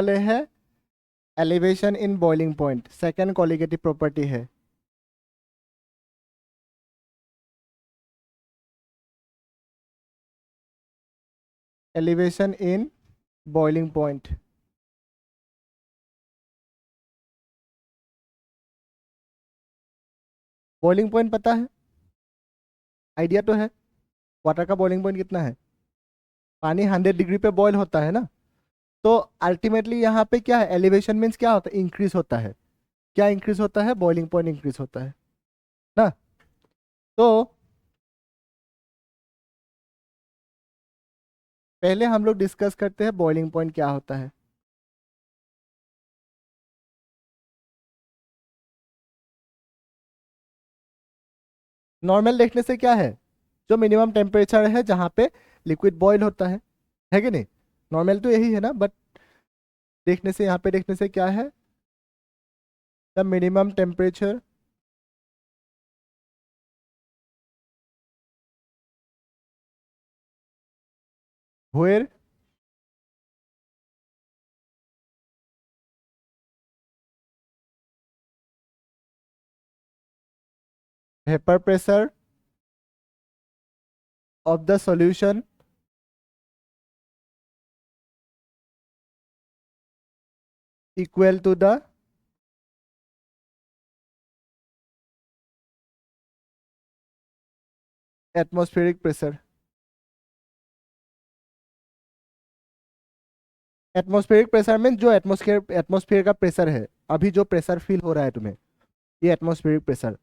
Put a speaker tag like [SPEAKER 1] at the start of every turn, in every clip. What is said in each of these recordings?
[SPEAKER 1] वाले है elevation in boiling point, second colligative property है। Elevation in boiling point. Boiling point पता है, आइडिया तो है। वाटर का बॉइलिंग पॉइंट कितना है? पानी 100 डिग्री पे बॉयल होता है ना, तो अल्टीमेटली यहाँ पे क्या है, एलिवेशन मीन्स क्या होता है, इंक्रीज होता है। क्या इंक्रीज होता है? बॉइलिंग पॉइंट इंक्रीज होता है ना। तो पहले हम लोग डिस्कस करते हैं बॉइलिंग पॉइंट क्या होता है। नॉर्मल देखने से क्या है, जो मिनिमम टेम्परेचर है जहाँ पे लिक्विड बॉयल होता है कि नहीं? नॉर्मल तो यही है ना, बट देखने से, यहाँ पे देखने से क्या है, the minimum temperature where vapor pressure of the solution equal to the atmospheric pressure। Atmospheric pressure mean जो एटमॉस्फेयर का प्रेशर है, अभी जो प्रेशर फील हो रहा है तुम्हें, ये एटमॉस्फेरिक प्रेशर।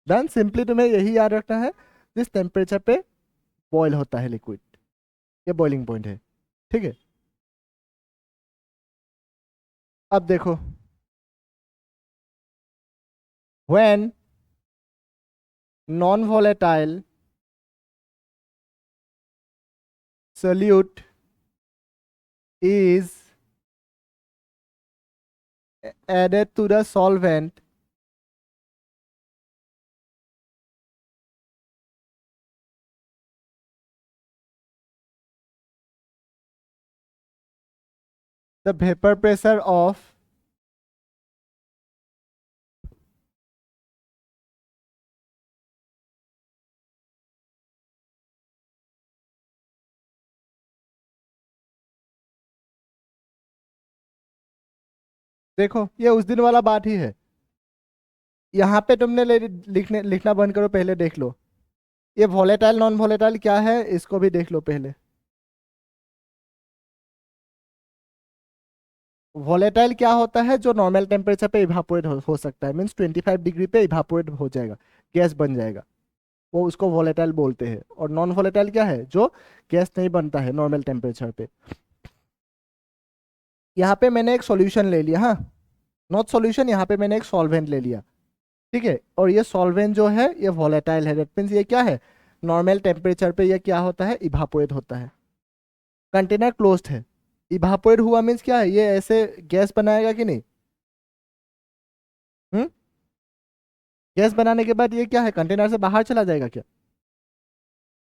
[SPEAKER 1] देन सिंपली तुम्हें यही याद रखना है, जिस टेम्परेचर पे बॉयल होता है लिक्विड, ये बॉइलिंग पॉइंट है। ठीक है, अब देखो, when non volatile solute is added to the solvent, the vapor pressure of देखो ये उस दिन वाला बात ही है। यहाँ पे तुमने लिखना बंद करो, पहले देख लो ये वोलेटाइल नॉन वोलेटाइल क्या है, इसको भी देख लो पहले। वोलेटाइल क्या होता है? जो नॉर्मल टेम्परेचर पे इवापोरेट हो सकता है, मीन्स 25 डिग्री पे इवापोरेट हो जाएगा, गैस बन जाएगा, वो उसको वोलेटाइल बोलते हैं। और नॉन वोलेटाइल क्या है? जो गैस नहीं बनता है नॉर्मल टेम्परेचर पे। यहाँ पे मैंने एक सॉल्यूशन ले लिया, हाँ, नॉट सॉल्यूशन, यहाँ पे मैंने एक सॉल्वेंट ले लिया, ठीक है। और ये सॉल्वेंट जो है ये वोलेटाइल है, दैट मीन्स ये क्या है, नॉर्मल टेम्परेचर पे ये क्या होता है, इवापोरेट होता है। कंटेनर क्लोज्ड है, इवापोरेट हुआ मीन्स क्या है, ये ऐसे गैस बनाएगा कि नहीं? हम्म, गैस बनाने के बाद ये क्या है, कंटेनर से बाहर चला जाएगा क्या?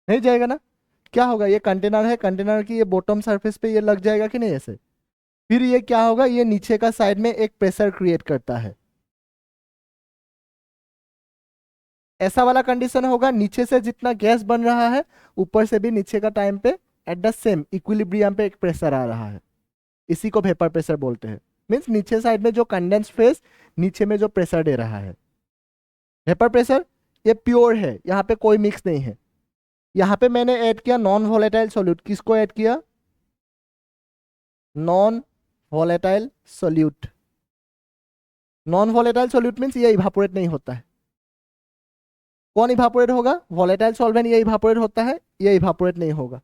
[SPEAKER 1] नहीं जाएगा ना। क्या होगा, ये कंटेनर है, कंटेनर की ये बॉटम सरफेस पे ये लग जाएगा कि नहीं ऐसे? फिर ये क्या होगा, ये नीचे का साइड में एक प्रेशर क्रिएट करता है, ऐसा वाला कंडीशन होगा। नीचे से जितना गैस बन रहा है, ऊपर से भी नीचे का टाइम पे एट द सेम इक्विलिब्रियम पे एक प्रेशर आ रहा है, इसी को वेपर प्रेशर बोलते हैं। मीन्स नीचे साइड में जो कंडेंस फेस, नीचे में जो प्रेशर दे रहा है, वेपर प्रेशर, ये प्योर है, यहाँ पे कोई मिक्स नहीं है। यहाँ पे मैंने ऐड किया नॉन वोलेटाइल सोल्यूट, किसको ऐड किया? Non volatile solute. Non volatile solute means ये इवापोरेट नहीं होता है। कौन इवापोरेट होगा? वोलेटाइल सॉल्वेंट, ये इवापोरेट होता है, ये इवापोरेट नहीं होगा।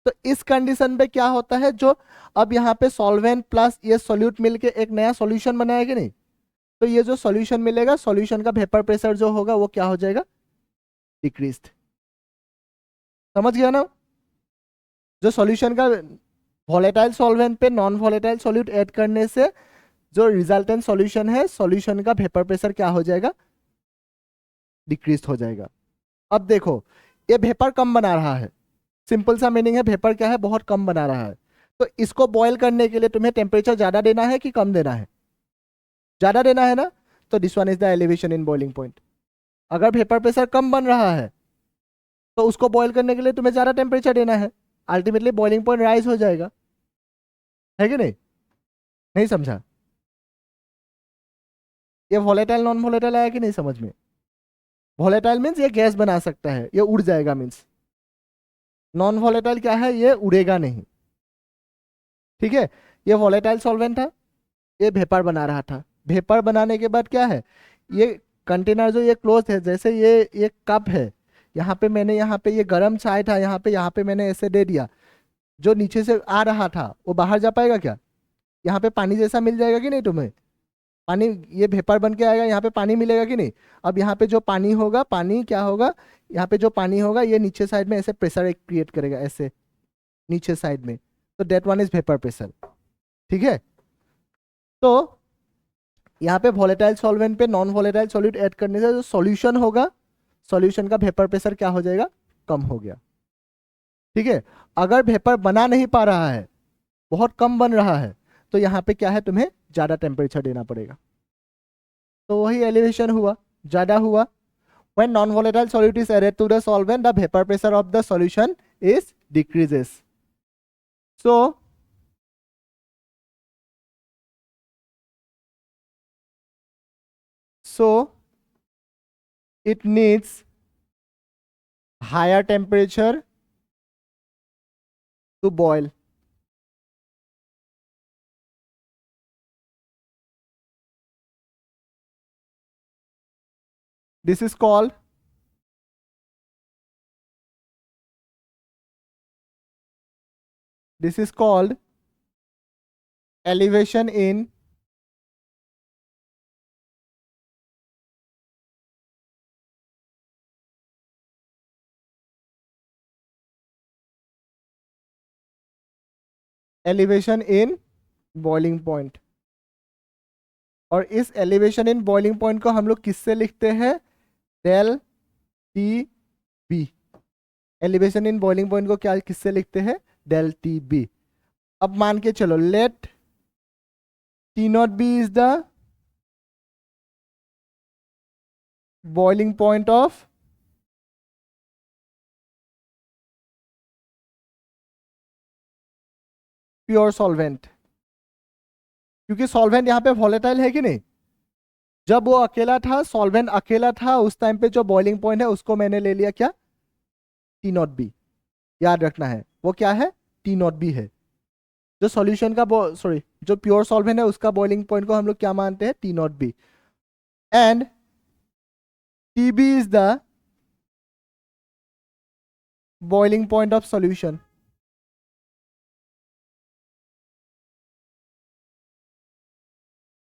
[SPEAKER 1] तो इस कंडीशन पे क्या होता है, जो अब यहाँ पे सॉल्वेंट प्लस ये सोल्यूट मिलके एक नया सॉल्यूशन बनाया कि नहीं, तो ये जो सॉल्यूशन मिलेगा, सॉल्यूशन का वेपर प्रेशर जो होगा वो क्या हो जाएगा, डिक्रीज्ड। समझ गया ना? जो सॉल्यूशन का वोलेटाइल सॉल्वेंट पे नॉन वोलेटाइल सॉल्यूट ऐड करने से जो रिजल्टेंट सॉल्यूशन है, सॉल्यूशन का वेपर प्रेशर क्या हो जाएगा, डिक्रीज हो जाएगा। अब देखो, ये वेपर कम बना रहा है, सिंपल सा मीनिंग है, वेपर क्या है, बहुत कम बना रहा है। तो इसको बॉयल करने के लिए तुम्हें टेम्परेचर ज्यादा देना है कि कम देना है, ज्यादा देना है ना, तो this one is the elevation in boiling point. अगर वेपर प्रेशर कम बन रहा है तो उसको बॉयल करने के लिए तुम्हें ज्यादा टेम्परेचर देना है, अल्टीमेटली बॉइलिंग पॉइंट राइज हो जाएगा, है कि नहीं? नहीं समझा? ये वोलेटाइल नॉन वोलेटाइल आया कि नहीं समझ में? वोलेटाइल मीन्स ये गैस बना सकता है, ये उड़ जाएगा मीन्स। नॉन वोलेटाइल क्या है, ये उड़ेगा नहीं। ठीक है, ये वोलेटाइल सॉल्वेंट था, ये वेपर बना रहा था। वेपर बनाने के बाद क्या है, ये कंटेनर जो ये क्लोज है, जैसे ये कप है, यहाँ पे मैंने, यहाँ पे ये गर्म चाय था, यहाँ पे मैंने ऐसे दे दिया, जो नीचे से आ रहा था वो बाहर जा पाएगा क्या? यहाँ पे पानी जैसा मिल जाएगा कि नहीं तुम्हें? पानी, ये वेपर बन के आएगा, यहाँ पे पानी मिलेगा कि नहीं? अब यहाँ पे जो पानी होगा, पानी क्या होगा, यहाँ पे जो पानी होगा ये नीचे साइड में ऐसे प्रेशर क्रिएट करेगा, ऐसे नीचे साइड में, तो that one is vapour pressure. ठीक है, तो यहाँ पे वोलेटाइल सॉल्वेंट पे नॉन वोलेटाइल सॉल्यूट ऐड करने से जो सॉल्यूशन होगा, सॉल्यूशन का वेपर प्रेशर क्या हो जाएगा, कम हो गया। ठीक है, अगर वेपर बना नहीं पा रहा है, बहुत कम बन रहा है, तो यहाँ पे क्या है, तुम्हें ज्यादा टेम्परेचर देना पड़ेगा। तो वही एलिवेशन हुआ, ज्यादा हुआ। When non-volatile solute is added to the solvent, the vapor pressure of the solution is decreases. So it needs higher temperature to boil. This is called elevation in boiling point। और इस elevation in boiling point को हम लोग किससे लिखते हैं, del T B. Elevation in boiling point को क्या किससे लिखते हैं, डेल टी बी। अब मान के चलो, let T naught B is the boiling point of pure solvent, क्योंकि सॉल्वेंट यहाँ पे वॉलेटाइल है कि नहीं। जब वो अकेला था, सॉल्वेंट अकेला था, उस टाइम पे जो बॉइलिंग पॉइंट है उसको मैंने ले लिया क्या, टी नॉट बी। याद रखना है वो क्या है, टी नॉट बी है। जो सॉल्यूशन का सॉरी, जो प्योर सॉल्वेंट है उसका बॉइलिंग पॉइंट को हम लोग क्या मानते हैं, T naught B. And T B is the boiling point of solution.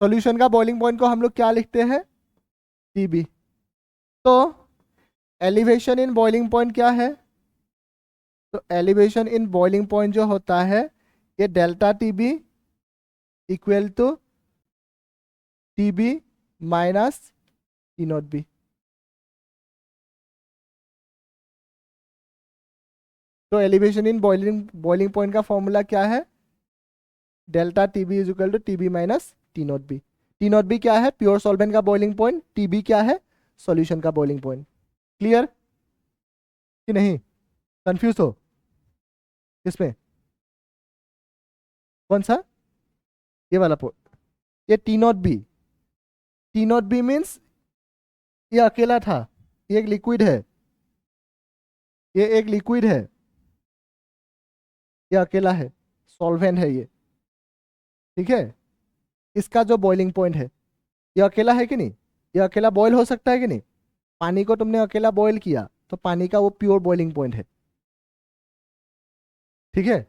[SPEAKER 1] Solution का बॉइलिंग पॉइंट को हम लोग क्या लिखते हैं, टी बी। तो एलिवेशन इन बॉइलिंग पॉइंट क्या है, तो एलिवेशन इन बॉइलिंग पॉइंट जो होता है, ये delta T B equal to T B minus T naught B. तो एलिवेशन इन बॉइलिंग पॉइंट का फॉर्मूला क्या है, delta T B is equal to T B minus T naught B. T naught B क्या है, pure solvent का boiling point, T B क्या है, solution का बॉइलिंग पॉइंट। क्लियर कि नहीं, कंफ्यूज हो किसमें, कौन सा, ये वाला पॉइंट, ये T naught B. T naught B means ये अकेला था, ये एक लिक्विड है, ये एक लिक्विड है, ये अकेला है, सॉल्वेंट है ये। ठीक है, इसका जो बॉइलिंग पॉइंट है, ये अकेला है कि नहीं, ये अकेला बॉयल हो सकता है कि नहीं। पानी को तुमने अकेला बॉयल किया तो पानी का वो प्योर बॉइलिंग पॉइंट है। ठीक है,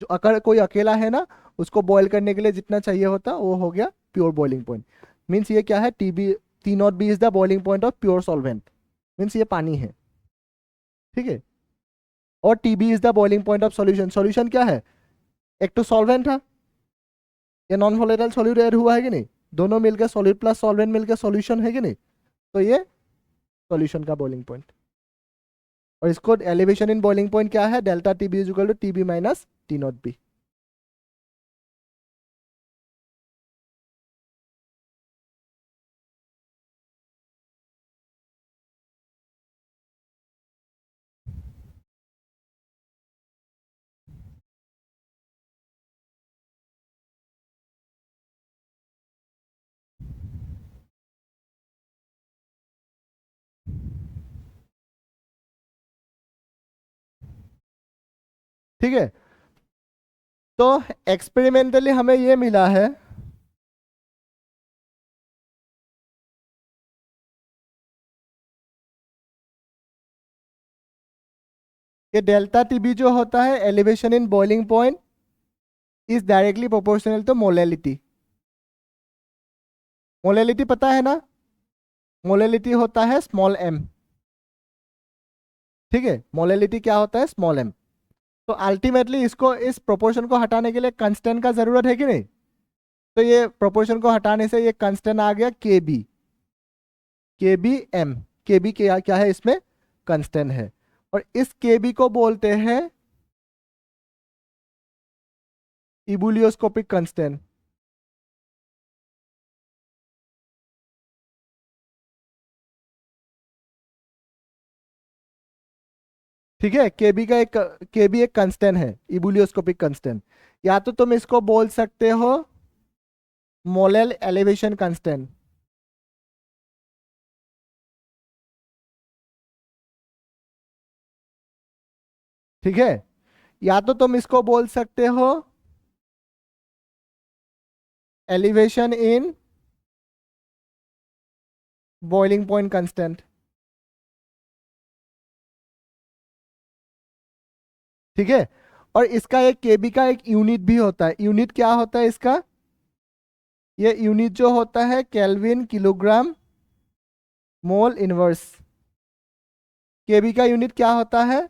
[SPEAKER 1] जो अगर कोई अकेला है ना, उसको बॉयल करने के लिए जितना चाहिए होता वो हो गया प्योर बॉइलिंग पॉइंट। मीन्स ये क्या है, TB T naught B is the boiling point of pure solvent, means ये पानी है, ठीक है। और TB is the boiling point of solution, solution क्या है, एक तो सॉल्वेंट था, ये नॉन वोलेटाइल सॉल्यूट एड हुआ है कि नहीं, दोनों मिलकर सॉल्यूट प्लस सॉल्वेंट मिलकर सॉल्यूशन है कि नहीं, तो ये सॉल्यूशन का बॉइलिंग पॉइंट। और इसको एलिवेशन इन बॉइलिंग पॉइंट क्या है, delta T B is equal to T B minus T naught B. ठीक है, तो एक्सपेरिमेंटली हमें ये मिला है कि डेल्टा टीबी जो होता है elevation in boiling point is directly proportional to molality. Molality पता है ना, मोलैलिटी होता है स्मॉल एम, ठीक है, मोलैलिटी क्या होता है, स्मॉल एम। तो अल्टीमेटली इसको, इस प्रोपोर्शन को हटाने के लिए कांस्टेंट का जरूरत है कि नहीं, तो ये प्रोपोर्शन को हटाने से ये कांस्टेंट आ गया के बी, के बी एम, के बी क्या क्या है इसमें, कांस्टेंट है। और इस के बी को बोलते हैं इबुलियोस्कोपिक कांस्टेंट, ठीक है। के बी एक कांस्टेंट है, इबुलियोस्कोपिक कांस्टेंट, या तो तुम इसको बोल सकते हो मोलेल एलिवेशन कांस्टेंट, ठीक है, या तो तुम इसको बोल सकते हो elevation in boiling point constant, ठीक है। और इसका एक केबी का एक यूनिट भी होता है, यूनिट क्या होता है इसका, ये यूनिट जो होता है केल्विन किलोग्राम मोल इनवर्स, केबी का यूनिट क्या होता है,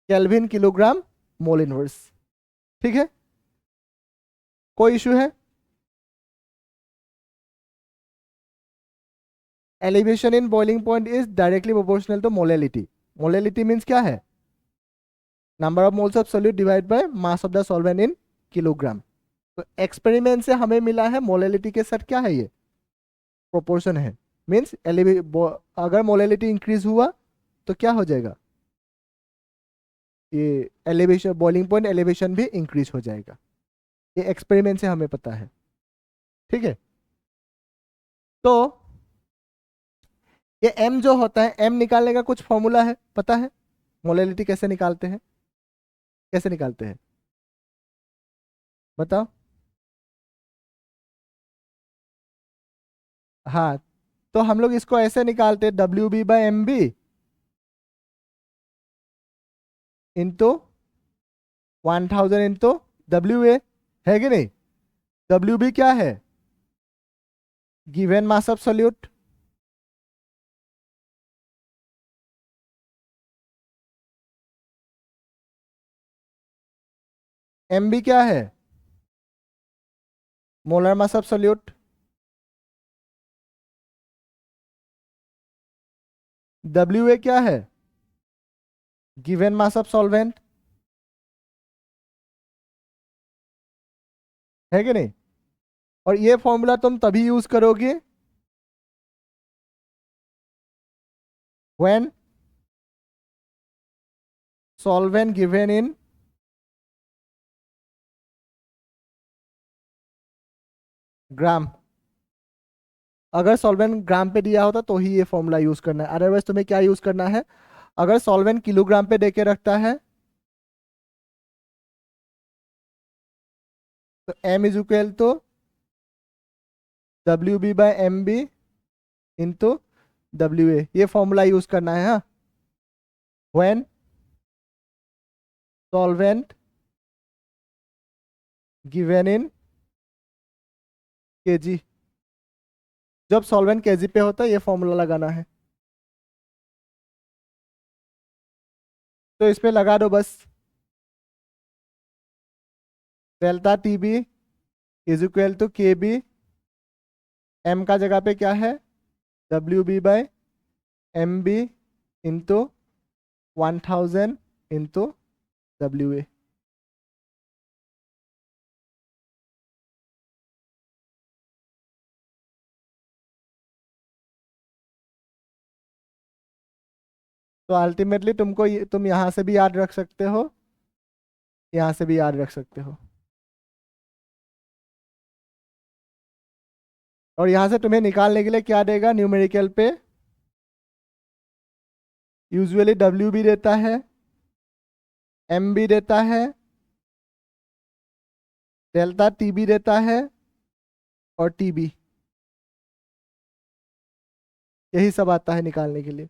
[SPEAKER 1] केल्विन किलोग्राम मोल इनवर्स, ठीक है। कोई इशू है, elevation in boiling point is directly proportional to molality, molality means क्या है, number of moles of solute divide by mass of the solvent in kilogram. तो एक्सपेरिमेंट से हमें मिला है मोलैलिटी के साथ क्या है, ये प्रोपोर्शन है, मीन्स अगर मोलैलिटी इंक्रीज हुआ तो क्या हो जाएगा, ये एलिवेशन बॉइलिंग पॉइंट एलिवेशन भी इंक्रीज हो जाएगा, ये एक्सपेरिमेंट से हमें पता है, ठीक है। तो ये m जो होता है, m निकालने का कुछ फॉर्मूला है पता है, मोलैलिटी कैसे निकालते हैं, कैसे निकालते हैं बताओ। हाँ, तो हम लोग इसको ऐसे निकालते हैं, W B by M B into 1000 into W A, है कि नहीं, डब्ल्यू बी क्या है, given mass of solute, M B क्या है, molar mass of solute, W A क्या है, गिवन मास ऑफ सॉल्वेंट, है कि नहीं। और ये फॉर्मूला तुम तभी यूज करोगे व्हेन सॉल्वेंट गिवन इन ग्राम, अगर सॉल्वेंट ग्राम पे दिया होता तो ही ये फॉर्मूला यूज करना है, अदरवाइज तुम्हें क्या यूज करना है, अगर सॉल्वेंट किलोग्राम पे देके रखता है तो m is equal to W B by M B into W A, ये फॉर्मूला यूज करना है, हाँ, when solvent given in K G, जब सॉल्वेंट केजी पे होता है ये फॉर्मूला लगाना है। तो इसमें लगा दो बस, delta T B is equal to K B, M का जगह पे क्या है W B by M B into 1000 into W A. तो अल्टीमेटली तुमको तुम यहाँ से भी याद रख सकते हो, यहाँ से भी याद रख सकते हो, और यहाँ से तुम्हें निकालने के लिए क्या देगा न्यूमेरिकल पे, यूजुअली डब्ल्यू भी देता है, एम भी देता है, डेल्टा टी भी देता है और टी बी, यही सब आता है निकालने के लिए।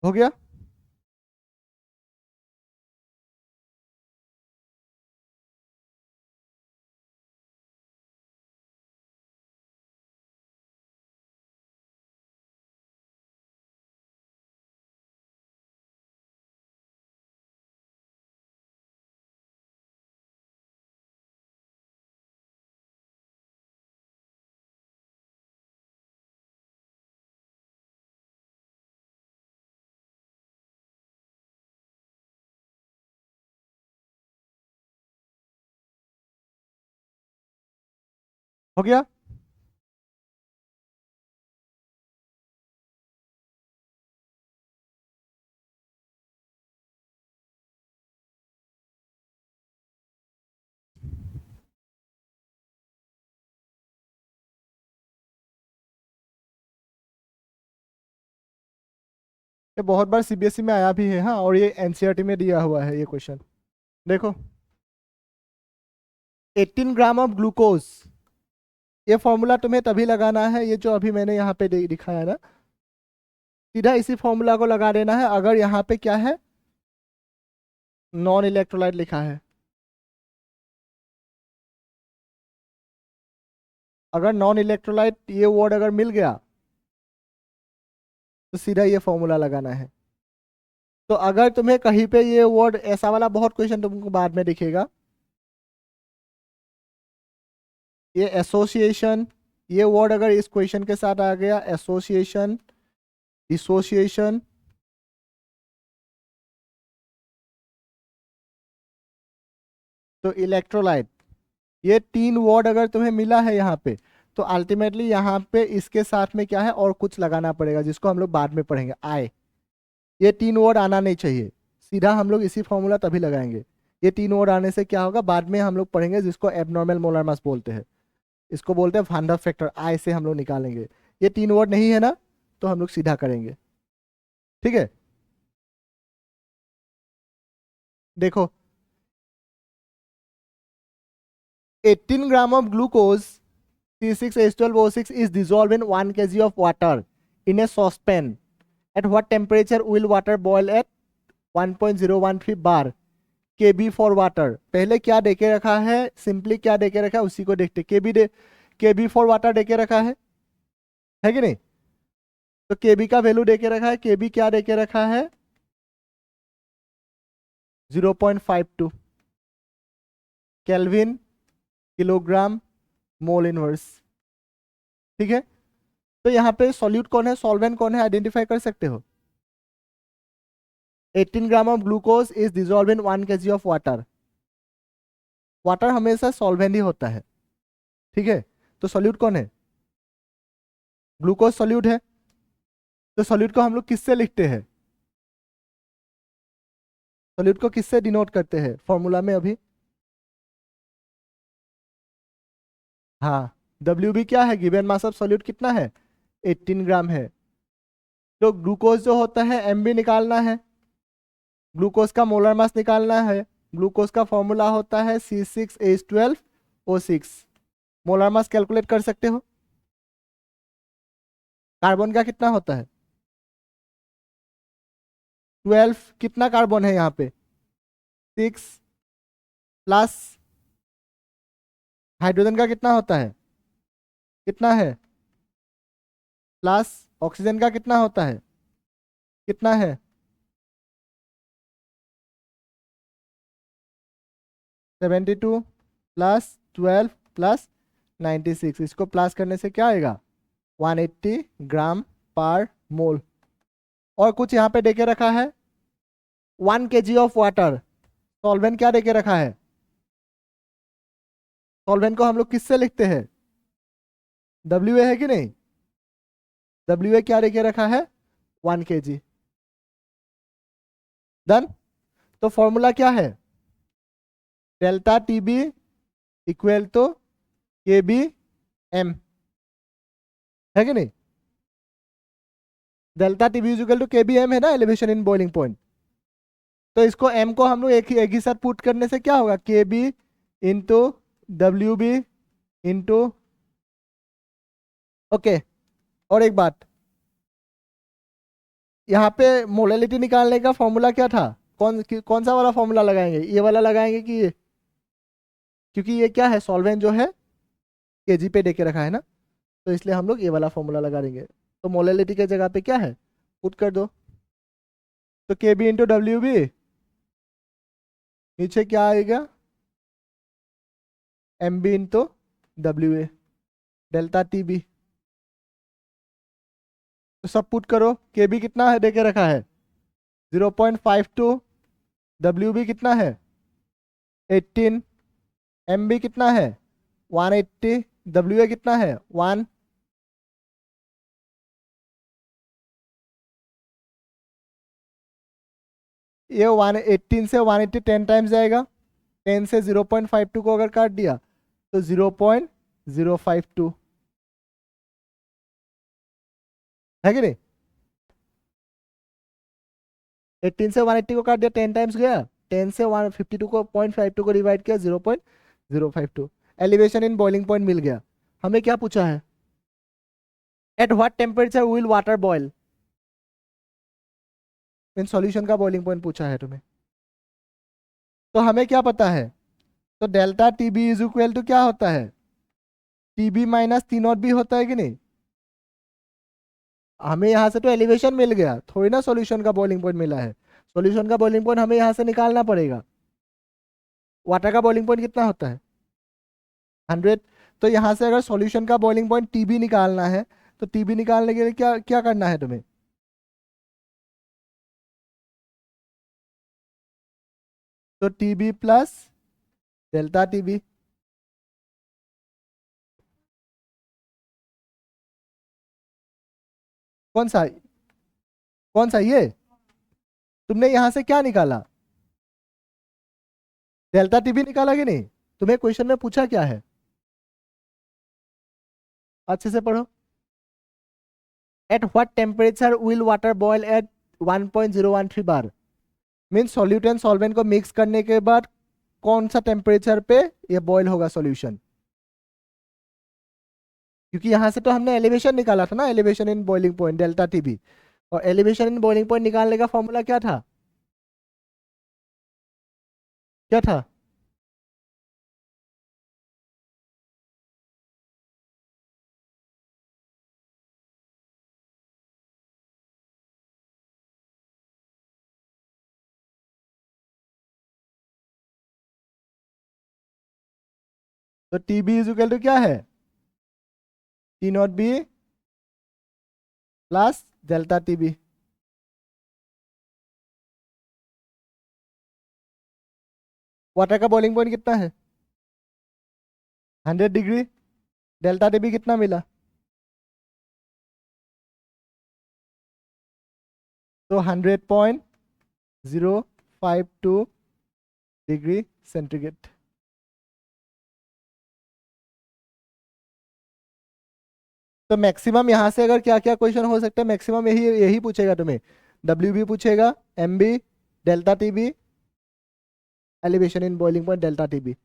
[SPEAKER 1] हो गया। हो गया। ये बहुत बार सीबीएसई में आया भी है, हाँ, और ये एनसीईआरटी में दिया हुआ है ये क्वेश्चन। देखो 18 ग्राम ऑफ ग्लूकोज, ये फॉर्मूला तुम्हें तभी लगाना है, ये जो अभी मैंने यहाँ पे दिखाया ना, सीधा इसी फॉर्मूला को लगा देना है अगर यहाँ पे क्या है नॉन इलेक्ट्रोलाइट लिखा है। अगर नॉन इलेक्ट्रोलाइट ये वर्ड अगर मिल गया तो सीधा ये फॉर्मूला लगाना है। तो अगर तुम्हें कहीं पे ये वर्ड, ऐसा वाला बहुत क्वेश्चन तुमको बाद में दिखेगा, ये एसोसिएशन, ये वर्ड अगर इस क्वेश्चन के साथ आ गया, एसोसिएशन, डिसोसिएशन, तो इलेक्ट्रोलाइट, ये 3 वर्ड अगर तुम्हें मिला है यहाँ पे, तो अल्टीमेटली यहाँ पे इसके साथ में क्या है और कुछ लगाना पड़ेगा, जिसको हम लोग बाद में पढ़ेंगे, आय। ये 3 वर्ड आना नहीं चाहिए, सीधा हम लोग इसी फॉर्मूला तभी लगाएंगे। ये 3 वर्ड आने से क्या होगा बाद में हम लोग पढ़ेंगे, जिसको एबनॉर्मल मोलर मास बोलते हैं, इसको बोलते हैं van der फैक्टर, आय से हम लोग निकालेंगे। ये 3 वर्ड नहीं है ना, तो हम लोग सीधा करेंगे, ठीक है। देखो 18 gram of glucose C6H12O6 is dissolved in 1 kg of water in a saucepan. At what temperature will water boil at 1.013 bar kb for water? पहले क्या देके रखा है, सिंपली क्या देके रखा है उसी को देखते। kb फॉर वाटर देके रखा है कि नहीं? तो kb का वैल्यू देके रखा है, kb क्या देके रखा है 0.52 केल्विन किलोग्राम मोल इनवर्स, ठीक है। तो यहाँ पे सॉल्यूट कौन है, सॉल्वेंट कौन है, आइडेंटिफाई कर सकते हो। 18 gram of glucose is dissolve in 1 kg of water. Water हमेशा सॉल्वेंट ही होता है, ठीक है। तो सॉल्यूट कौन है, ग्लूकोज सॉल्यूट है। तो सॉल्यूट को हम लोग किससे लिखते हैं, सॉल्यूट को किससे डिनोट करते हैं फॉर्मूला में अभी, हाँ WB क्या है, गिवन मास ऑफ सॉल्यूट कितना है 18 ग्राम है। तो ग्लूकोज जो होता है MB निकालना है, ग्लूकोज का मोलर मास निकालना है। ग्लूकोज का फॉर्मूला होता है C6H12O6। मोलर मास कैलकुलेट कर सकते हो। कार्बन का कितना होता है 12, कितना कार्बन है यहाँ पे 6 प्लस हाइड्रोजन का कितना होता है, कितना है प्लस, ऑक्सीजन का कितना होता है, कितना है 72 प्लस 12 प्लस 96, इसको प्लस करने से क्या आएगा 180 ग्राम पर मोल। और कुछ यहाँ पे देके रखा है 1 kg ऑफ वाटर। सॉल्वेंट क्या देके रखा है, सॉल्वेंट को हम लोग किससे लिखते हैं WA है कि नहीं, WA क्या देके रखा है 1 kg। डन। तो फॉर्मूला क्या है, delta TB equal to KBM, है कि नहीं। Delta TB equal to KBM है ना, एलिवेशन इन बॉइलिंग पॉइंट। तो इसको M को हम लोग एक ही साथ पुट करने से क्या होगा KB into WB into, okay. और एक बात, यहाँ पे मोलैलिटी निकालने का फॉर्मूला क्या था, कौन सा वाला फॉर्मूला लगाएंगे, ये वाला लगाएंगे कि ये, क्योंकि ये क्या है सॉल्वेंट जो है kg पे देके रखा है ना, तो इसलिए हम लोग ये वाला फॉर्मूला लगा देंगे। तो मोलैलिटी के जगह पे क्या है पुट कर दो, तो KB इंटू WB, नीचे क्या आएगा MB into WA, delta TB। तो सब पुट करो, KB कितना है देके रखा है 0.52, WB कितना है 18, MB कितना है 180, WA कितना है 1, ये 118 से 180 10 टाइम्स जाएगा, 10 से 0.52 को अगर काट दिया तो 0.052, है कि नहीं। 18 से 180 को काट दिया 10 टाइम्स गया, 10 से 152 को 0.52 को डिवाइड किया 0.052, एलिवेशन इन बॉइलिंग पॉइंट मिल गया। हमें क्या पूछा है, at what temperature will water boil, in solution का बॉइलिंग पॉइंट पूछा है तुम्हें। तो हमें क्या पता है, तो delta TB is equal to क्या होता है TB माइनस T0 भी होता है कि नहीं। हमें यहाँ से तो एलिवेशन मिल गया, थोड़ी ना सॉल्यूशन का बॉइलिंग पॉइंट मिला है, सॉल्यूशन का बॉइलिंग पॉइंट हमें यहाँ से निकालना पड़ेगा। वाटर का बॉइलिंग पॉइंट कितना होता है 100। तो यहाँ से अगर सॉल्यूशन का बॉइलिंग पॉइंट TB निकालना है, तो TB निकालने के लिए क्या क्या करना है तुम्हें, तो TB प्लस डेल्टा टीबी। कौन सा? कौन सा ये? तुमने यहां से क्या निकाला? डेल्टा टीबी निकाला कि नहीं? तुम्हें क्वेश्चन में पूछा क्या है? अच्छे से पढ़ो। At what temperature will water boil at 1.013 bar. Means solute and solvent को मिक्स करने के बाद कौन सा टेम्परेचर पे ये बॉयल होगा सॉल्यूशन? क्योंकि यहां से तो हमने एलिवेशन निकाला था ना, elevation in boiling point delta TB. और एलिवेशन इन बॉइलिंग पॉइंट निकालने का फॉर्मूला क्या था? क्या था? तो टीबी इज इक्वल टू क्या है? T naught B plus delta TB. Water का बॉइलिंग पॉइंट कितना है? 100 डिग्री। डेल्टा टीबी कितना मिला? तो 100.052 डिग्री सेंटीग्रेड। तो मैक्सिमम यहाँ से अगर क्या क्या क्वेश्चन हो सकता है, मैक्सिमम यही यही पूछेगा तुम्हें। डब्ल्यू बी पूछेगा, M B, delta T B, elevation in boiling point delta T B.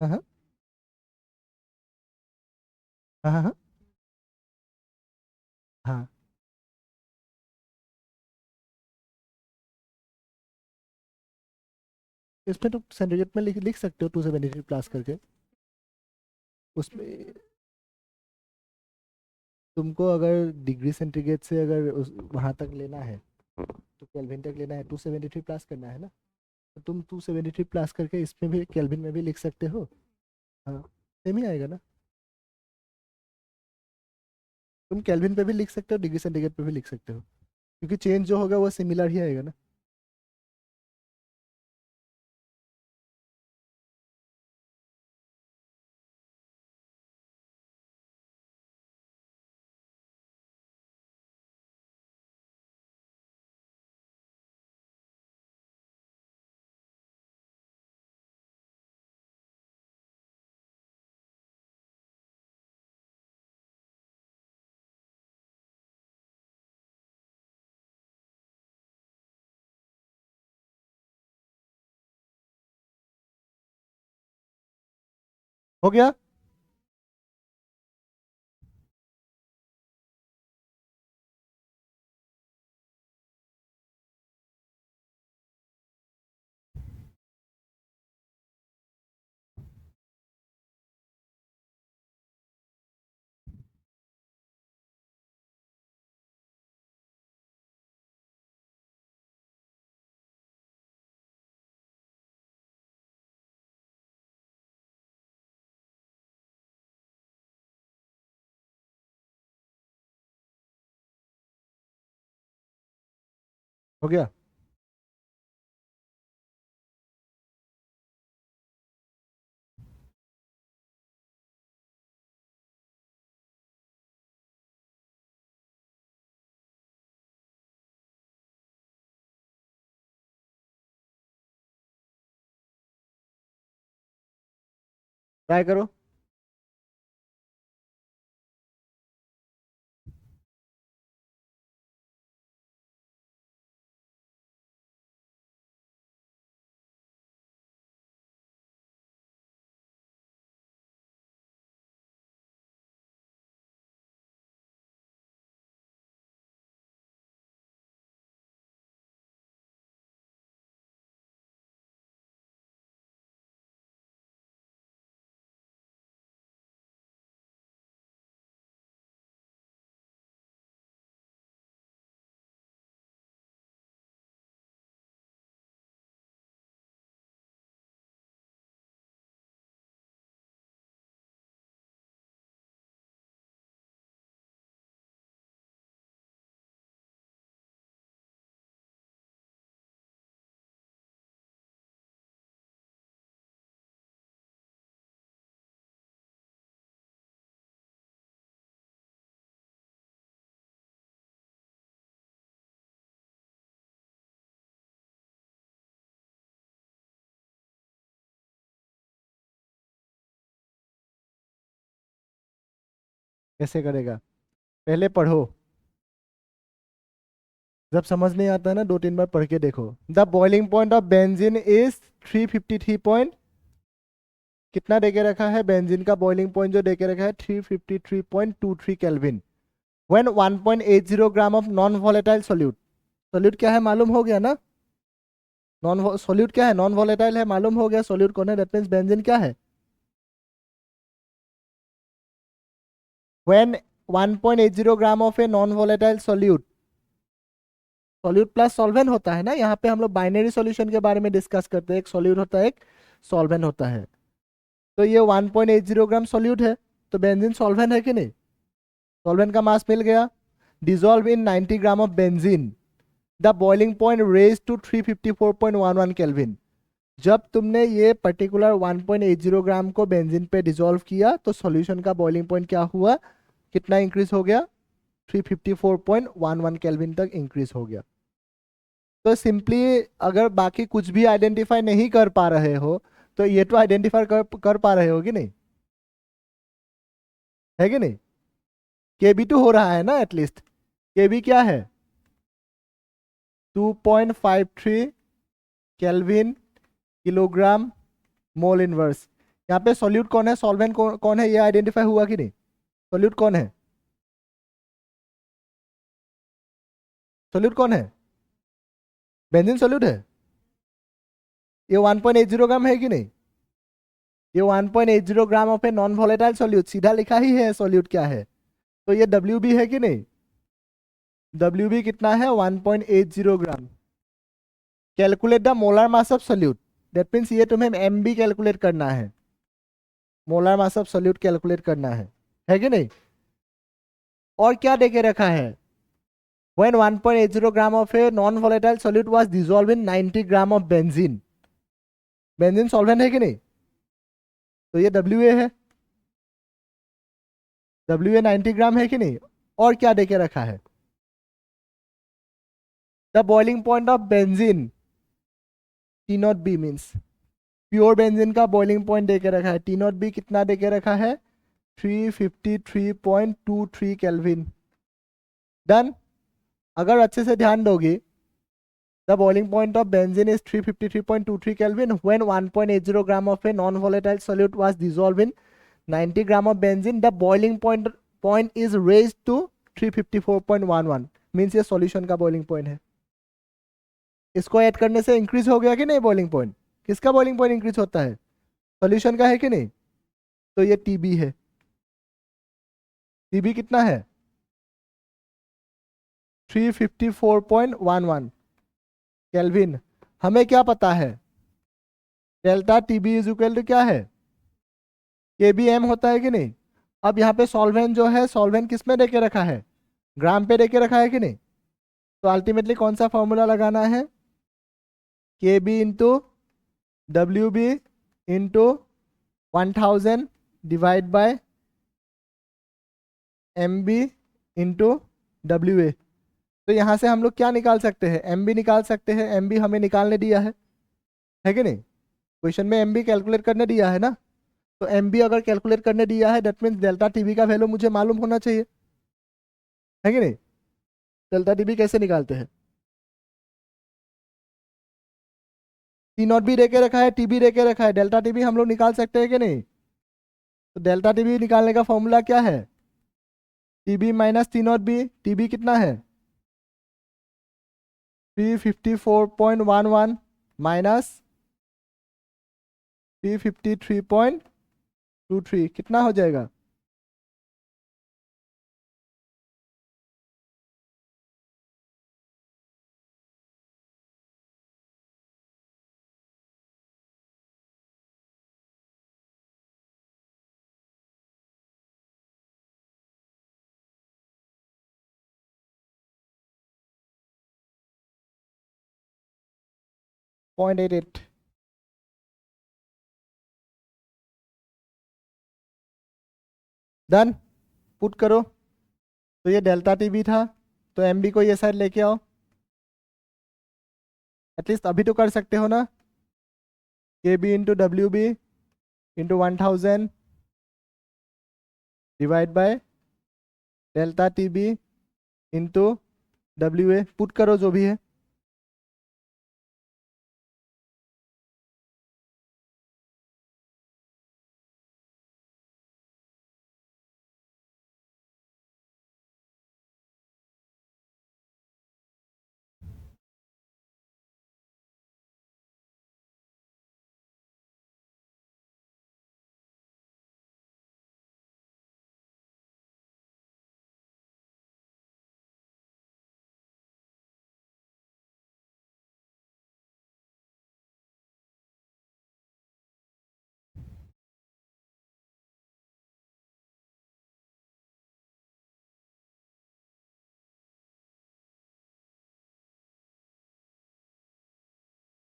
[SPEAKER 1] हाँ हाँ हाँ हाँ हाँ। हाँ। इसमें तो सेंटीग्रेड में लिख लिख सकते हो 273 प्लस करके। उसमें तुमको अगर डिग्री सेंटीग्रेड से अगर उस वहां तक लेना है तो केल्विन तक लेना है, 273 प्लस करना है ना, तो तुम 273 प्लस करके इसमें भी केल्विन में भी लिख सकते हो। हाँ, सेम ही आएगा ना। तुम केल्विन पे भी लिख सकते हो, डिग्री सेंटीग्रेड पे भी लिख सकते हो, क्योंकि चेंज जो होगा वो सिमिलर ही आएगा ना। हो गया। हो गया। ट्राई करो। कैसे करेगा, पहले पढ़ो। जब समझ नहीं आता है ना, 2-3 बार पढ़ के देखो। The boiling point of benzene is 353 point, कितना देके रखा है बेंजीन का बॉइलिंग पॉइंट, जो देके रखा है 353.23 kelvin. When 1.80 gram of non volatile solute, solute क्या है मालूम हो गया ना, नॉन सोल्यूट क्या है, नॉन वॉलेटाइल है, मालूम हो गया सोल्यूट कौन है, दैट मींस बेंजीन क्या है। When 1.80 gram of a non volatile solute, solute plus solvent होता है ना, यहाँ पे हम लोग बाइनरी सॉल्यूशन के बारे में डिस्कस करते हैं, एक सॉल्यूट होता है, एक सॉल्वेंट होता है। तो ये 1.80 ग्राम सॉल्यूट है, तो बेंजीन सॉल्वेंट है कि नहीं, सॉल्वेंट का मास मिल गया। Dissolve in 90 gram of benzene, the boiling point raise to 354.11 kelvin. जब तुमने ये पर्टिकुलर 1.80 ग्राम को बेंजीन पे डिजोल्व किया तो सॉल्यूशन का बॉइलिंग पॉइंट क्या हुआ, कितना इंक्रीज हो गया, 354.11 केल्विन तक इंक्रीज हो गया। तो सिंपली अगर बाकी कुछ भी आइडेंटिफाई नहीं कर पा रहे हो, तो ये तो आइडेंटिफाई कर पा रहे हो कि नहीं, है कि नहीं। केबी तो हो रहा है ना एटलीस्ट, केबी क्या है 2.53 केल्विन किलोग्राम मोल इनवर्स। यहाँ पे सॉल्यूट कौन है, सॉल्वेंट कौन है, ये आइडेंटिफाई हुआ कि नहीं, सॉल्यूट कौन है, सॉल्यूट कौन है, बेंजीन सॉल्यूट है। ये 1.80 ग्राम है कि नहीं, ये 1.80 gram of a non volatile solute, सीधा लिखा ही है सॉल्यूट क्या है, तो ये डब्ल्यू बी है कि नहीं, WB कितना है 1.80 ग्राम। Calculate the molar mass of solute, that means ये तुम्हें MB कैलकुलेट करना है, molar mass of solute calculate करना है कि नहीं। और क्या देके रखा है, when 1.80 gram of a non volatile solute was dissolved in 90 gram of benzene, benzene solvent है कि नहीं, तो ये WA है, WA 90 ग्राम है कि नहीं। और क्या देके रखा है, the boiling point of benzene T0B means pure benzene का बॉइलिंग पॉइंट देके रखा है, T0B कितना देके रखा है 353.23 केल्विन। डन। अगर अच्छे से ध्यान दोगे, the boiling point of benzene is 353.23 Kelvin when 1.80 gram of a non-volatile solute was dissolved in 90 gram of benzene. The boiling point is raised to 354.11 means ये सॉल्यूशन का बॉइलिंग पॉइंट है। इसको add करने से इंक्रीज हो गया कि नहीं बॉइलिंग पॉइंट, किसका बॉइलिंग पॉइंट इंक्रीज होता है, सॉल्यूशन का है कि नहीं। तो ये TB है, TB कितना है 354.11 केल्विन। हमें क्या पता है, delta TB is equal to क्या है KBM होता है कि नहीं। अब यहाँ पे सॉल्वेंट जो है, सॉल्वेंट किस में देके रखा है, ग्राम पे देके रखा है कि नहीं। तो अल्टीमेटली कौन सा फॉर्मूला लगाना है, KB into WB into 1000 divide bye MB into WA। तो यहाँ से हम लोग क्या निकाल सकते हैं, MB निकाल सकते हैं, MB हमें निकालने दिया है कि नहीं, क्वेश्चन में MB कैलकुलेट करने दिया है ना। तो MB अगर कैलकुलेट करने दिया है दैट मीन्स डेल्टा TB का वैल्यू मुझे मालूम होना चाहिए, है कि नहीं। डेल्टा TB कैसे निकालते हैं, T0 भी देके रखा है, TB देके रखा है, डेल्टा TB हम लोग निकाल सकते हैं कि नहीं। तो डेल्टा TB निकालने का फॉर्मूला क्या है, TB माइनस T0B। TB कितना है 354.11 माइनस 353.23 कितना हो जाएगा, .88। डन, पुट करो। तो ये डेल्टा TB था, तो MB को ये साइड लेके आओ, एटलीस्ट अभी तो कर सकते हो ना। KB into WB into 1000 divide by delta TB into WA, put करो जो भी है।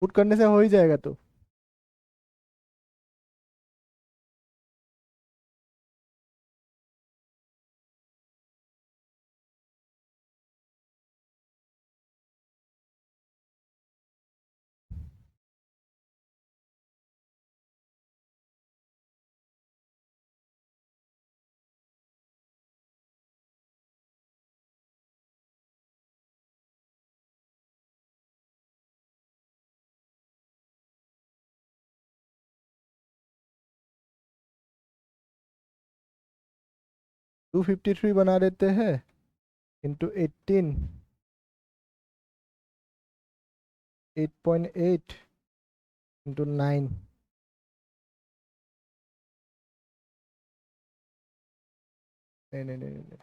[SPEAKER 1] पुट करने से हो ही जाएगा तो। टू 253 बना देते हैं इंटू 18, 8.8 इंटू 9, नहीं नहीं नहीं नहीं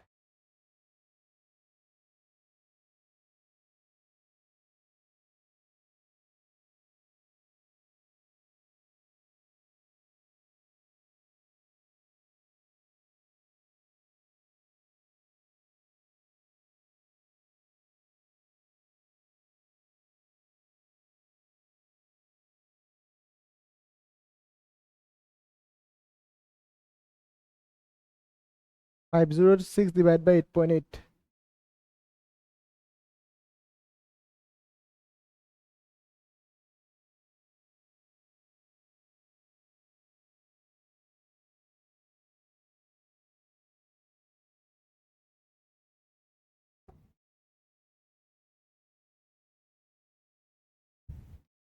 [SPEAKER 1] 506 डिवाइड बाई 8.8।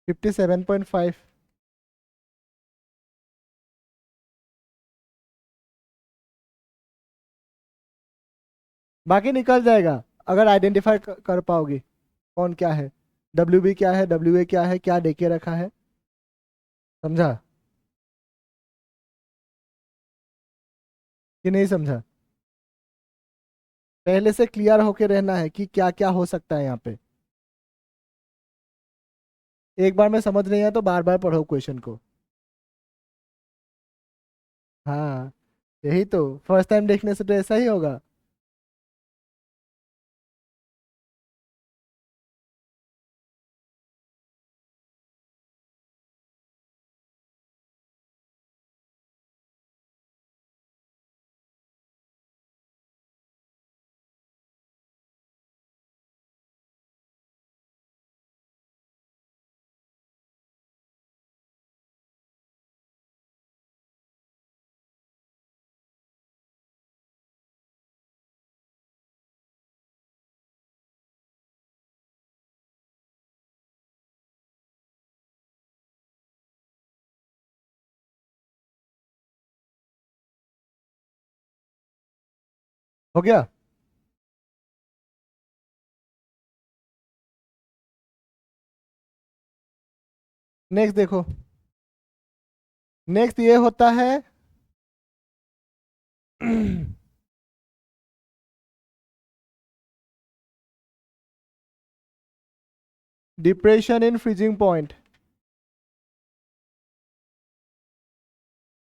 [SPEAKER 1] $57.5। बाकी निकल जाएगा अगर आइडेंटिफाई कर पाओगी कौन क्या है, डब्ल्यू बी क्या है, डब्ल्यू ए क्या है, क्या देके रखा है। समझा कि नहीं समझा? पहले से क्लियर होके रहना है कि क्या क्या हो सकता है यहाँ पे। एक बार में समझ नहीं आया तो बार बार पढ़ो क्वेश्चन को। हाँ, यही तो फर्स्ट टाइम देखने से तो ऐसा ही होगा। हो गया। नेक्स्ट देखो, नेक्स्ट ये होता है डिप्रेशन इन फ्रीजिंग पॉइंट।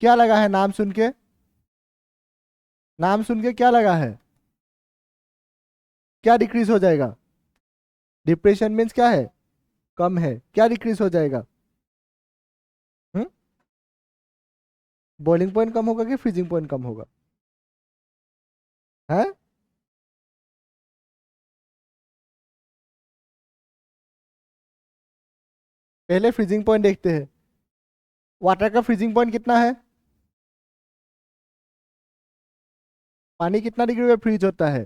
[SPEAKER 1] क्या लगा है नाम सुन के? नाम सुन के क्या लगा है? क्या डिक्रीज हो जाएगा? डिप्रेशन मीन्स क्या है? कम है। क्या डिक्रीज हो जाएगा? हम्म, बॉइलिंग पॉइंट कम होगा कि फ्रीजिंग पॉइंट कम होगा? है? पहले फ्रीजिंग पॉइंट देखते हैं। वाटर का फ्रीजिंग पॉइंट कितना है? पानी कितना डिग्री में फ्रीज होता है?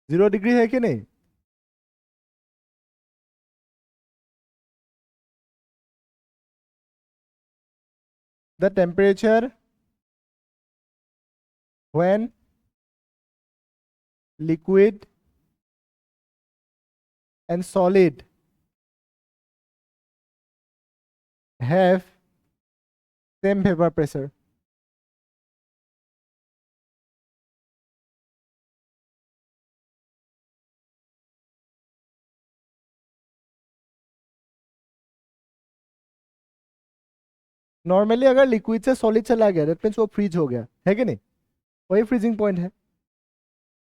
[SPEAKER 1] 0 डिग्री है कि नहीं? The temperature when liquid and solid have same vapour pressure. Normally अगर लिक्विड से सॉलिड चला गया दैट मीन्स वो फ्रीज हो गया है कि नहीं? वही फ्रीजिंग पॉइंट है।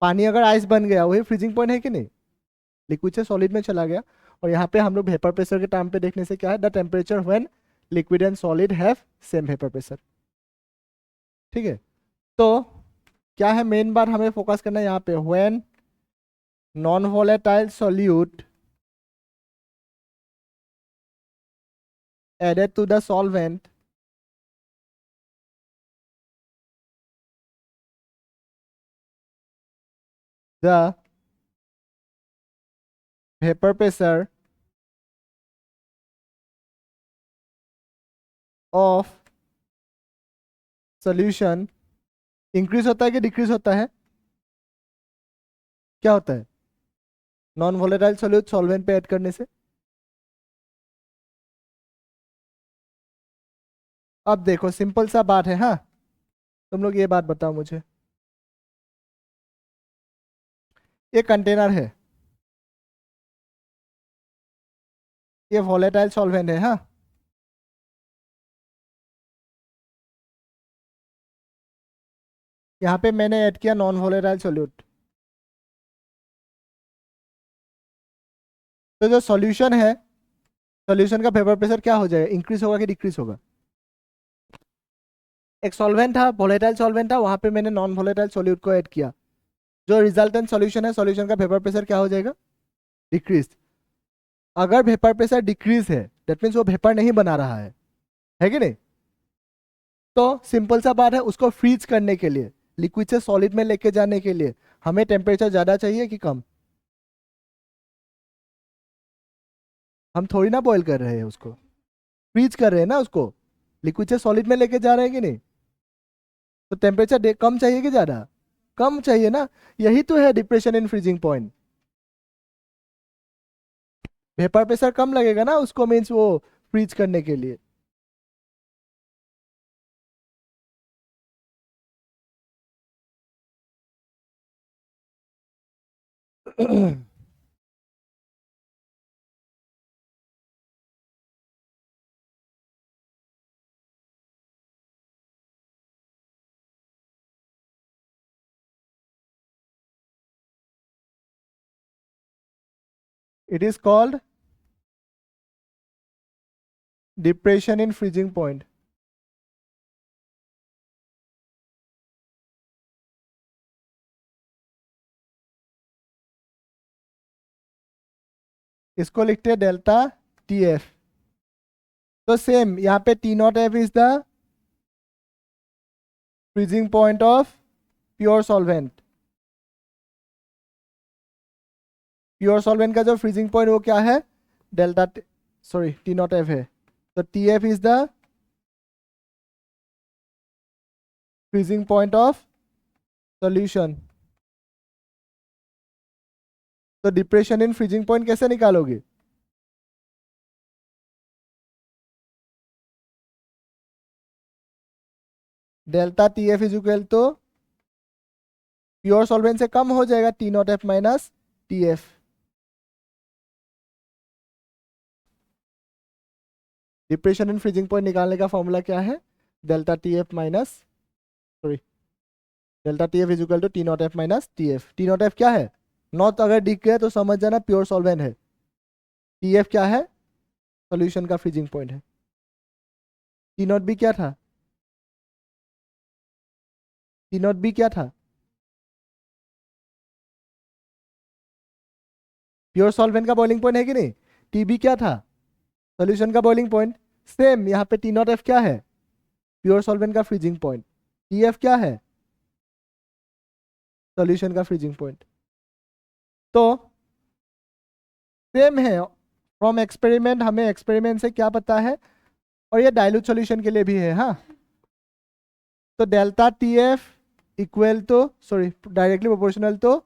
[SPEAKER 1] पानी अगर आइस बन गया वही फ्रीजिंग पॉइंट है कि नहीं? लिक्विड से सॉलिड में चला गया। और यहाँ पे हम लोग वेपर प्रेशर के टाइम पे देखने से क्या है, the temperature when liquid and solid have same vapour pressure. ठीक है, तो क्या है मेन बात हमें फोकस करना है यहाँ पे, when non volatile solute added to the solvent the vapor pressure of solution increase होता है कि डिक्रीज होता है? क्या होता है नॉन वोलेटाइल सॉल्यूट सॉल्वेंट पे ऐड करने से? अब देखो सिंपल सा बात है। हाँ, तुम लोग ये बात बताओ मुझे, ये कंटेनर है, ये वोलेटाइल सॉल्वेंट है। हाँ, यहाँ पे मैंने ऐड किया नॉन वोलेटाइल सॉल्यूट, तो जो सॉल्यूशन है, सॉल्यूशन का वेपर प्रेशर क्या हो जाएगा, इंक्रीज होगा कि डिक्रीज होगा? एक सॉल्वेंट था, वोलेटाइल सॉल्वेंट था, वहां पे मैंने नॉन वोलेटाइल सॉल्यूट को ऐड किया। जो रिजल्टेंट सॉल्यूशन है, सॉल्यूशन का वेपर प्रेशर क्या हो जाएगा? डिक्रीज। अगर वेपर प्रेशर डिक्रीज है दैट मीन्स वो वेपर नहीं बना रहा है कि नहीं? तो सिंपल सा बात है, उसको फ्रीज करने के लिए, लिक्विड से सॉलिड में लेके जाने के लिए हमें टेम्परेचर ज्यादा चाहिए कि कम? हम थोड़ी ना बॉईल कर रहे हैं उसको, फ्रीज कर रहे हैं ना उसको, लिक्विड से सॉलिड में लेके जा रहे हैं कि नहीं? तो टेम्परेचर कम चाहिए कि ज्यादा? कम चाहिए ना। यही तो है depression in freezing point. Vapour pressure कम लगेगा ना उसको, मीन्स वो फ्रीज करने के लिए। It is called depression in freezing point. इसको लिखते हैं डेल्टा टी एफ। तो सेम यहाँ पे T naught F is the freezing point of pure solvent. Pure solvent का जो फ्रीजिंग पॉइंट वो क्या है? Delta, sorry T naught F है। तो T F is the freezing point of solution. तो डिप्रेशन इन फ्रीजिंग पॉइंट कैसे निकालोगे? Delta T F is equal तो प्योर सॉल्वेंट से कम हो जाएगा T naught F minus T F. Depression in freezing point निकालने का फॉर्मूला क्या है? Delta T F minus, sorry, delta T F is equal to T naught F minus T F. T naught F क्या है? Naught अगर दिख गया तो समझ जाना प्योर सॉल्वेंट है। टी एफ क्या है? सॉल्यूशन का फ्रीजिंग पॉइंट है। टी नॉट बी क्या था? टी नॉट बी क्या था? प्योर सॉल्वेंट का बॉइलिंग पॉइंट है कि नहीं? टी बी क्या था? सॉल्यूशन का बॉइलिंग पॉइंट। सेम यहाँ पे टी नॉट एफ क्या है? प्योर सॉल्वेंट का फ्रीजिंग पॉइंट। टी एफ क्या है? सॉल्यूशन का फ्रीजिंग पॉइंट। तो सेम है। फ्रॉम एक्सपेरिमेंट हमें एक्सपेरिमेंट से क्या पता है, और ये डाइल्यूट सॉल्यूशन के लिए भी है। हाँ, तो डेल्टा टी एफ इक्वल तो, सॉरी, डायरेक्टली प्रोपोर्शनल तो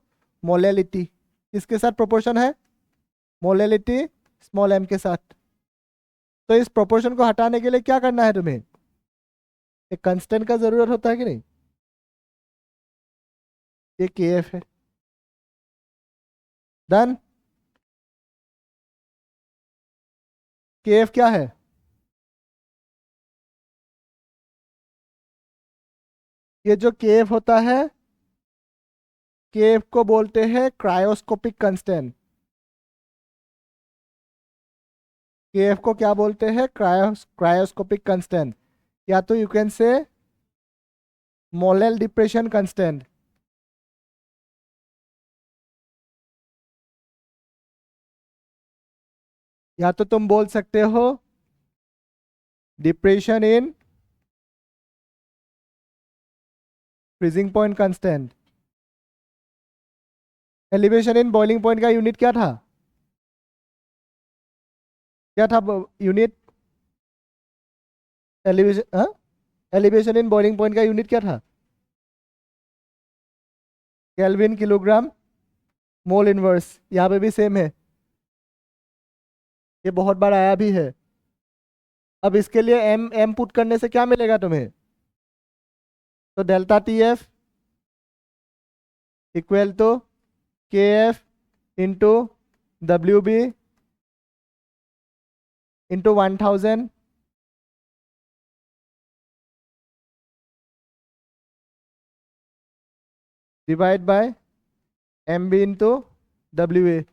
[SPEAKER 1] मोलेलिटी। इसके साथ प्रोपोर्शन है मोलेलिटी स्मॉल एम के साथ। तो इस प्रोपोर्शन को हटाने के लिए क्या करना है तुम्हें? एक कांस्टेंट का जरूरत होता है कि नहीं? ये के एफ है। डन। के एफ क्या है? ये जो के एफ होता है, के एफ को बोलते हैं क्रायोस्कोपिक कांस्टेंट। के एफ को क्या बोलते हैं? क्रायोस्कोपिक कांस्टेंट, या तो you can say मोलेल depression constant. या तो तुम बोल सकते हो depression in freezing point constant. Elevation in boiling point का यूनिट क्या था? क्या था unit? Elevation, elevation in boiling point का यूनिट क्या था? Kelvin kilogram mole inverse. यहाँ पे भी सेम है, ये बहुत बार आया भी है। अब इसके लिए एम एम पुट करने से क्या मिलेगा तुम्हें? तो delta T F equal to K F into W B into 1000 divide by M B into W A.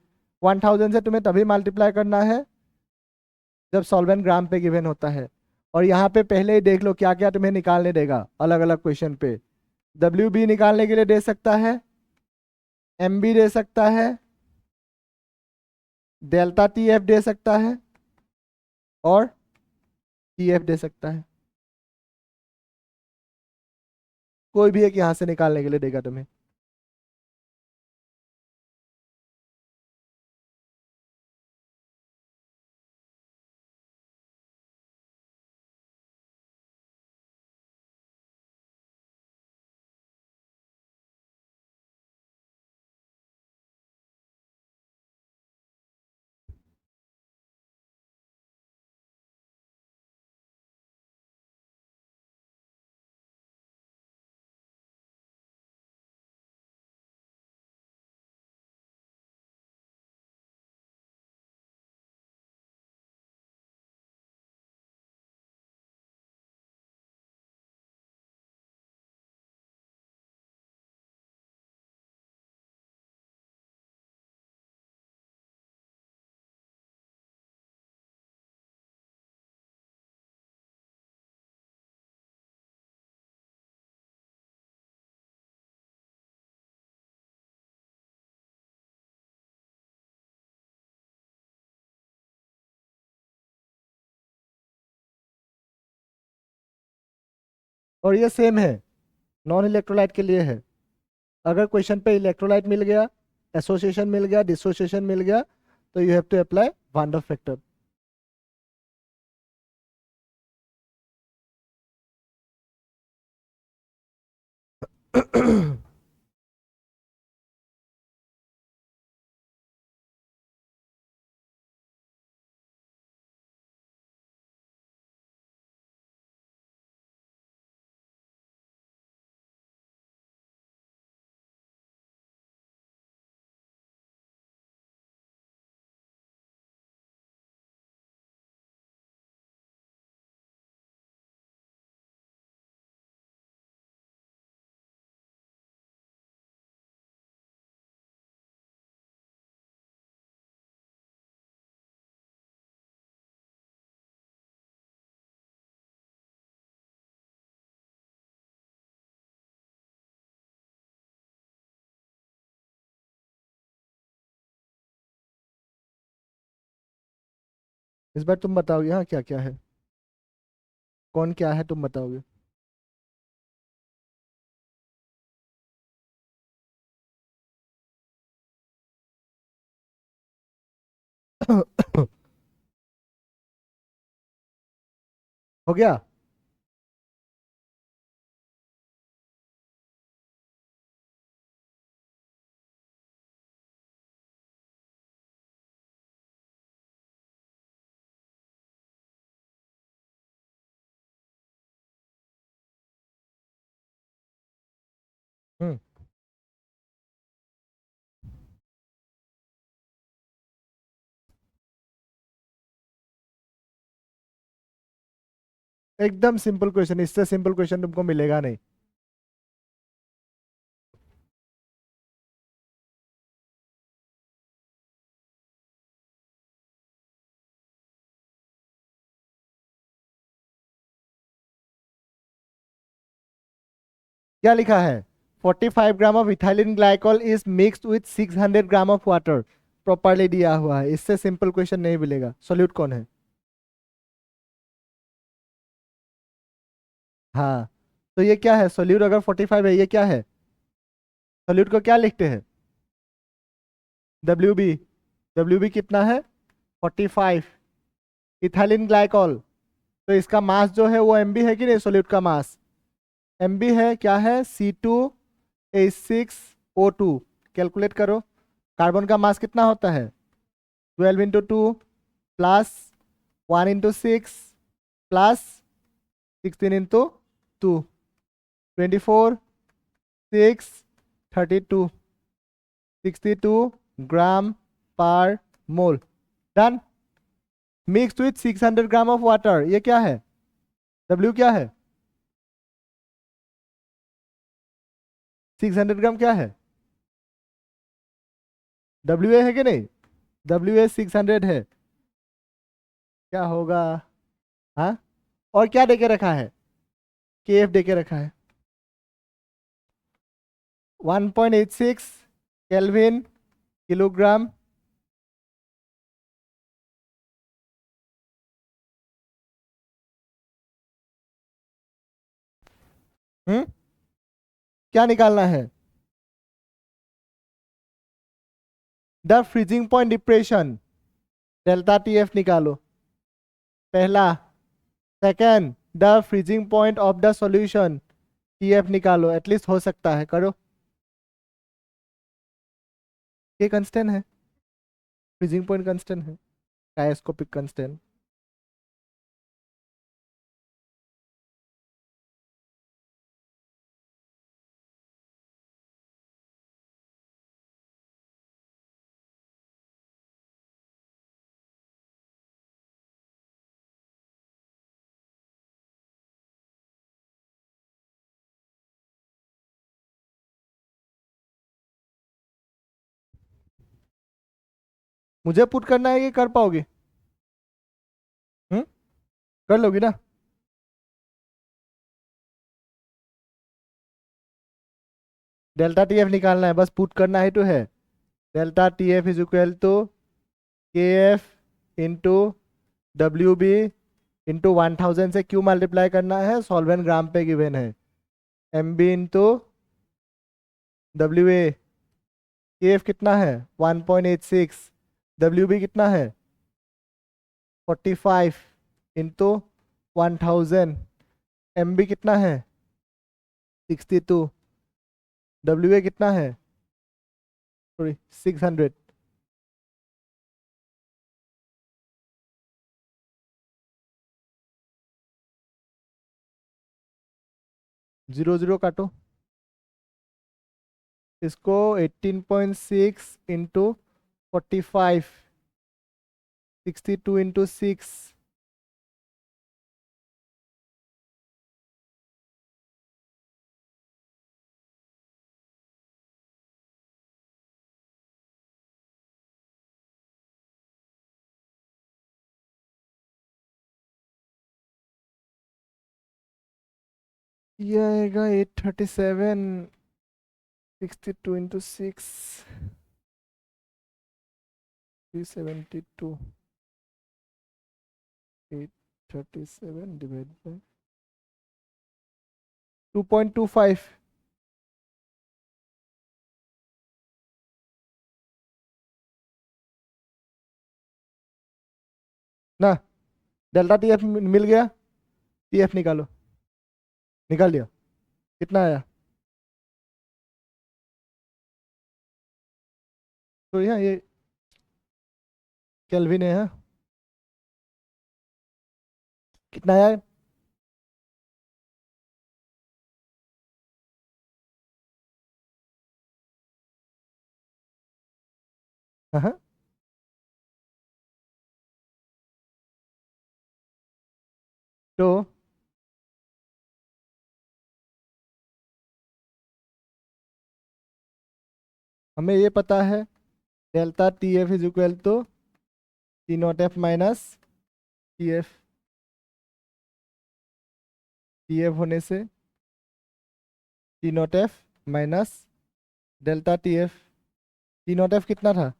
[SPEAKER 1] 1000 से तुम्हें तभी मल्टीप्लाई करना है जब सॉल्वेंट ग्राम पे गिवन होता है। और यहाँ पे पहले ही देख लो क्या क्या तुम्हें निकालने देगा अलग अलग क्वेश्चन पे। WB निकालने के लिए दे सकता है, MB दे सकता है, डेल्टा TF दे सकता है, और TF दे सकता है। कोई भी एक यहाँ से निकालने के लिए देगा तुम्हें। और ये सेम है, नॉन इलेक्ट्रोलाइट के लिए है। अगर क्वेश्चन पे इलेक्ट्रोलाइट मिल गया, एसोसिएशन मिल गया, डिसोसिएशन मिल गया, तो यू हैव टू अप्लाई वान डर फैक्टर। इस बार तुम बताओगे हाँ क्या क्या है, कौन क्या है तुम बताओगे। हो गया। हम्म। एकदम सिंपल क्वेश्चन, इससे सिंपल क्वेश्चन तुमको मिलेगा नहीं। क्या लिखा है, 45 gram of ethylene glycol is mixed with 600 gram of water, properly दिया हुआ है। इससे सिंपल क्वेश्चन नहीं मिलेगा। सोल्यूट कौन है? हाँ, तो ये क्या है सोल्यूट? अगर 45 है, ये क्या है? सोल्यूट को क्या लिखते हैं? WB। WB कितना है? 45। इथाइलिन ग्लाइकॉल, तो इसका मास जो है वो MB है कि नहीं? सोल्यूट का मास MB है। क्या है? C2H6O2। कैलकुलेट करो। कार्बन का मास कितना होता है? 12 × 2 प्लस 1 × 6 प्लस 16 × 2, 24, 6, 32, 62 ग्राम पर mole. Done. Mixed with 600 gram of water, ये क्या है? W क्या है? 600 ग्राम क्या है? WA है कि नहीं? WA 600 है। क्या होगा? हाँ, और क्या देके रखा है, के एफ देके रखा है 1.86 केल्विन किलोग्राम। क्या निकालना है, the freezing point depression, delta T F निकालो पहला। Second, the freezing point of the solution, T F निकालो, एटलीस्ट हो सकता है, करो। ये कंस्टेंट है, फ्रीजिंग पॉइंट कंस्टेंट है, डायस्कोपिक कंस्टेंट। मुझे पुट करना है कि कर पाओगे? हम्म, कर लोगी ना? डेल्टा टी एफ निकालना है, बस पुट करना ही तो है। Delta T F is equal to K F into W B into 1000 से क्यू मल्टीप्लाई करना है, सॉल्वेंट ग्राम पे गिवन है। M B into W A, K F कितना है 1.86, डब्ल्यू बी कितना है 45 इंटू 1000, एम बी कितना है 62, डब्ल्यू ए कितना है सॉरी 600। जीरो जीरो काटो, इसको 18.6 इंटू 45, 62 इंटू 6, ये आएगा 837, 62 इंटू 6, 372, 837 डिवाइड बाय 2.25। ना, डेल्टा टी एफ मिल गया, टी एफ निकालो, निकाल लिया, कितना आया? तो यहाँ ये केल्विन है, हाँ? कितना आया? हाँ हाँ। तो हमें ये पता है delta T F is equal to T naught F minus T F, T F होने से T naught F minus delta T F. T naught F कितना था?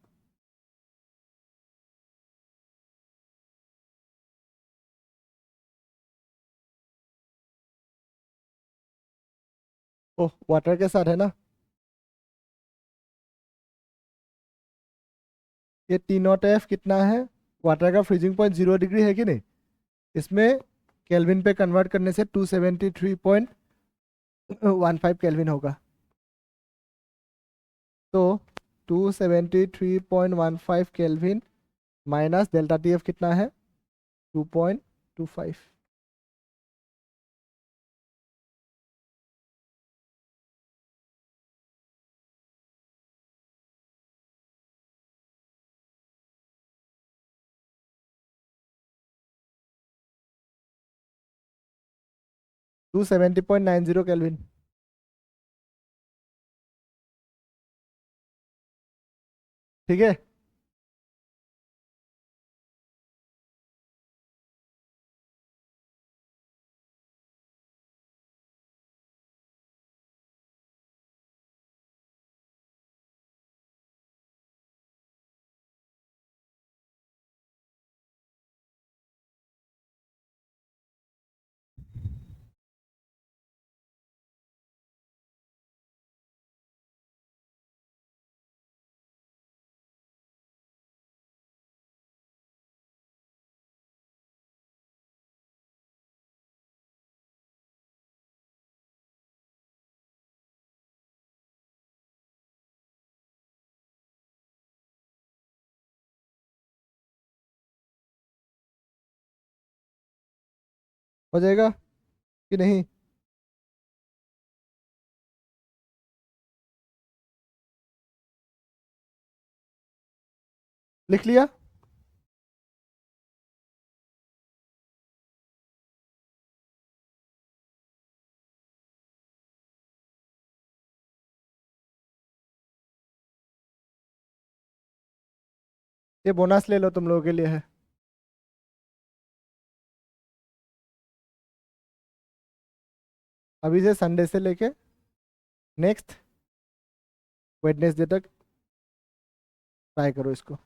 [SPEAKER 1] ओह, वाटर के साथ है ना? ये टी नॉट एफ कितना है, वाटर का फ्रीजिंग पॉइंट 0 डिग्री है कि नहीं, इसमें केल्विन पे कन्वर्ट करने से 273.15 केल्विन होगा। तो 273.15 kelvin minus delta T F कितना है 2.25। 270.90 केल्विन। ठीक है। हो जाएगा कि नहीं? लिख लिया? ये बोनस ले लो, तुम लोगों के लिए है। अभी से संडे से लेके नेक्स्ट वेडनेसडे तक ट्राई करो इसको।